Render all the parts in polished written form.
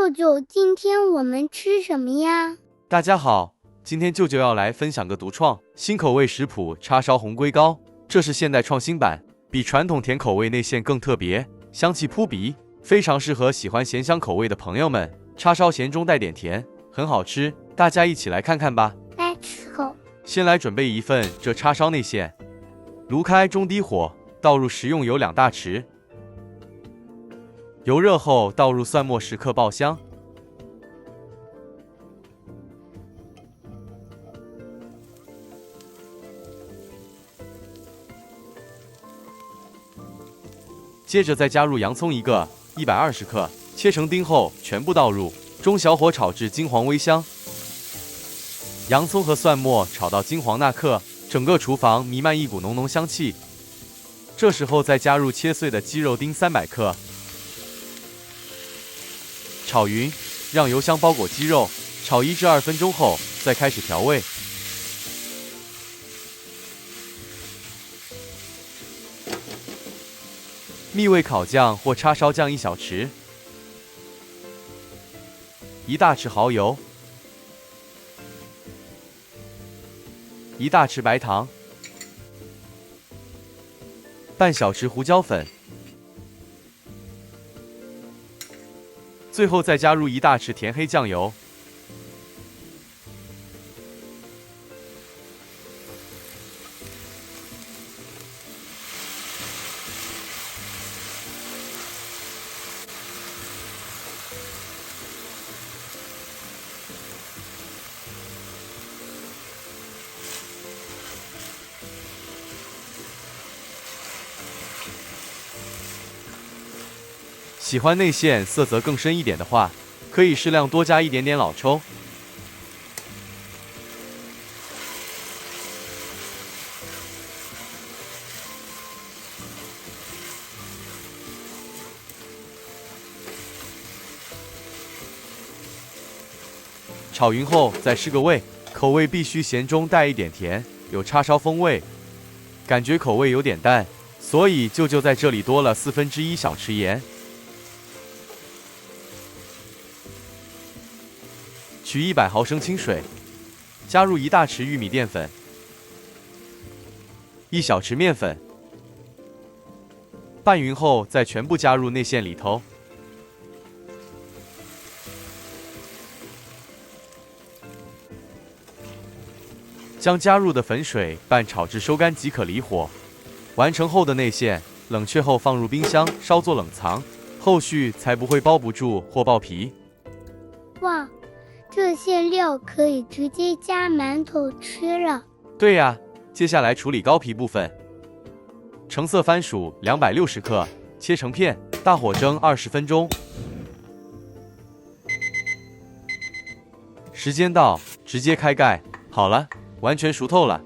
舅舅，今天我们吃什么呀？大家好，今天舅舅要来分享个独创新口味食谱——叉烧红龟糕。这是现代创新版，比传统甜口味内馅更特别，香气扑鼻，非常适合喜欢咸香口味的朋友们。叉烧咸中带点甜，很好吃，大家一起来看看吧。Let's go。先来准备一份这叉烧内馅，炉开中低火，倒入食用油2大匙。油热后，倒入蒜末10克爆香，接着再加入洋葱1个，120克，切成丁后全部倒入，中小火炒至金黄微香。洋葱和蒜末炒到金黄那刻，整个厨房弥漫一股浓浓香气。这时候再加入切碎的鸡肉丁300克。炒匀，让油香包裹鸡肉，炒1至2分钟后，再开始调味。蜜味烤酱或叉烧酱1小匙，1大匙蚝油，1大匙白糖，半小匙胡椒粉。最后再加入1大匙甜黑酱油，喜欢内馅色泽更深一点的话，可以适量多加一点点老抽。炒匀后再试个味，口味必须咸中带一点甜，有叉烧风味。感觉口味有点淡，所以舅舅在这里多了1/4小匙盐。取100毫升清水，加入1大匙玉米淀粉，1小匙面粉，拌匀后再全部加入内馅里头。将加入的粉水拌炒至收干即可离火。完成后的内馅冷却后放入冰箱稍作冷藏，后续才不会包不住或爆皮。哇！这些料可以直接加馒头吃了。对呀，接下来处理糕皮部分。橙色番薯260克，切成片，大火蒸20分钟。时间到，直接开盖。好了，完全熟透了。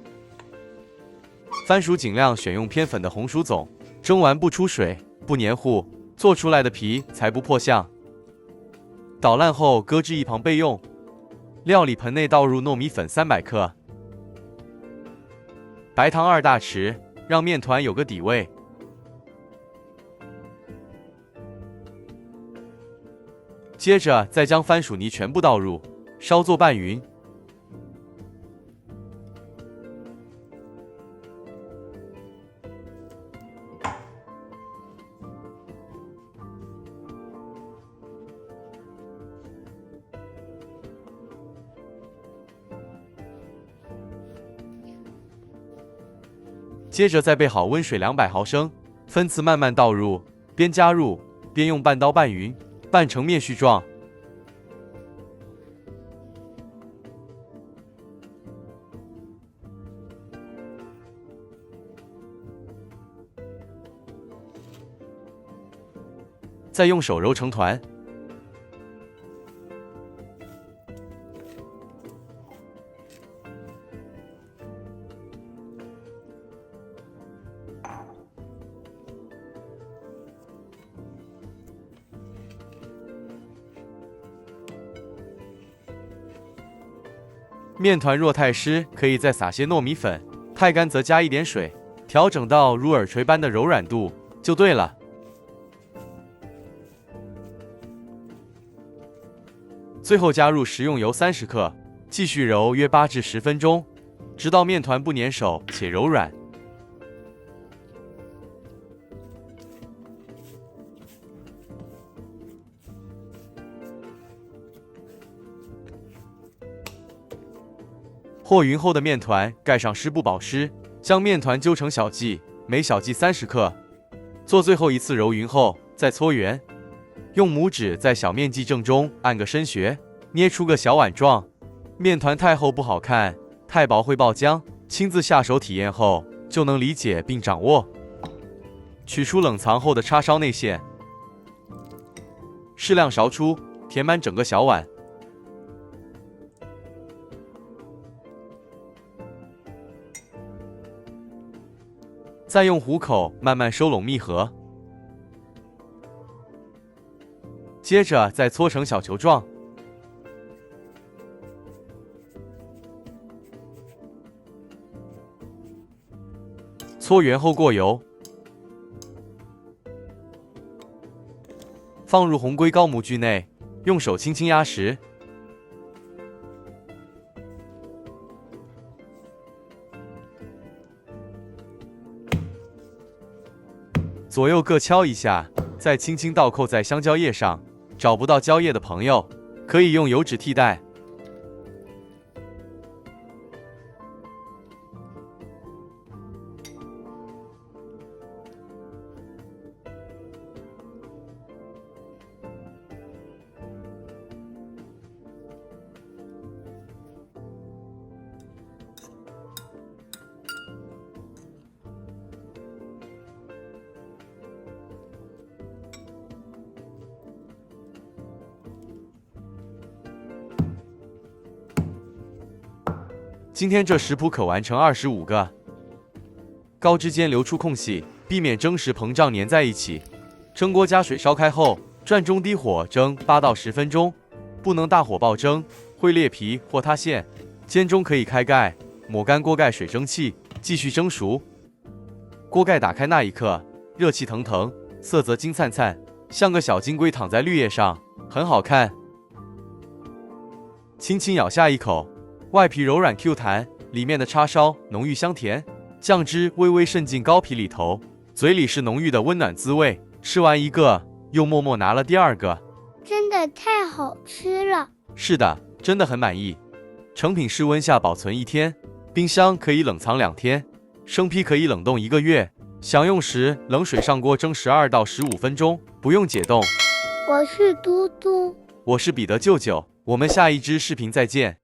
番薯尽量选用偏粉的红薯种，蒸完不出水，不黏糊，做出来的皮才不破相。捣烂后搁置一旁备用。料理盆内倒入糯米粉300克，白糖2大匙，让面团有个底味。接着再将番薯泥全部倒入，稍作拌匀。接着再备好温水200毫升，分次慢慢倒入，边加入边用拌刀拌匀，拌成面絮状。再用手揉成团。面团若太湿，可以再撒些糯米粉；太干则加一点水，调整到如耳垂般的柔软度就对了。最后加入食用油30克，继续揉约8至10分钟，直到面团不粘手且柔软。和匀后的面团盖上湿布保湿，将面团揪成小剂，每小剂30克。做最后一次揉匀后，再搓圆，用拇指在小面剂正中按个深穴，捏出个小碗状。面团太厚不好看，太薄会爆浆，亲自下手体验后就能理解并掌握。取出冷藏后的叉烧内馅，适量勺出，填满整个小碗。再用虎口慢慢收拢密合，接着再搓成小球状。搓圆后过油，放入红硅高模具内，用手轻轻压实。左右各敲一下，再轻轻倒扣在香蕉叶上。找不到蕉叶的朋友，可以用油纸替代。今天这食谱可完成25个，糕之间留出空隙，避免蒸时膨胀粘在一起。蒸锅加水烧开后，转中低火蒸8到10分钟，不能大火爆蒸，会裂皮或塌陷。煎中可以开盖，抹干锅盖水蒸气，继续蒸熟。锅盖打开那一刻，热气腾腾，色泽金灿灿，像个小金龟躺在绿叶上，很好看。轻轻咬下一口，外皮柔软 Q 弹，里面的叉烧浓郁香甜，酱汁微微渗进糕皮里头，嘴里是浓郁的温暖滋味。吃完一个，又默默拿了第二个，真的太好吃了。是的，真的很满意。成品室温下保存1天，冰箱可以冷藏2天，生坯可以冷冻1个月。享用时冷水上锅蒸12到15分钟，不用解冻。我是嘟嘟，我是彼得舅舅，我们下一支视频再见。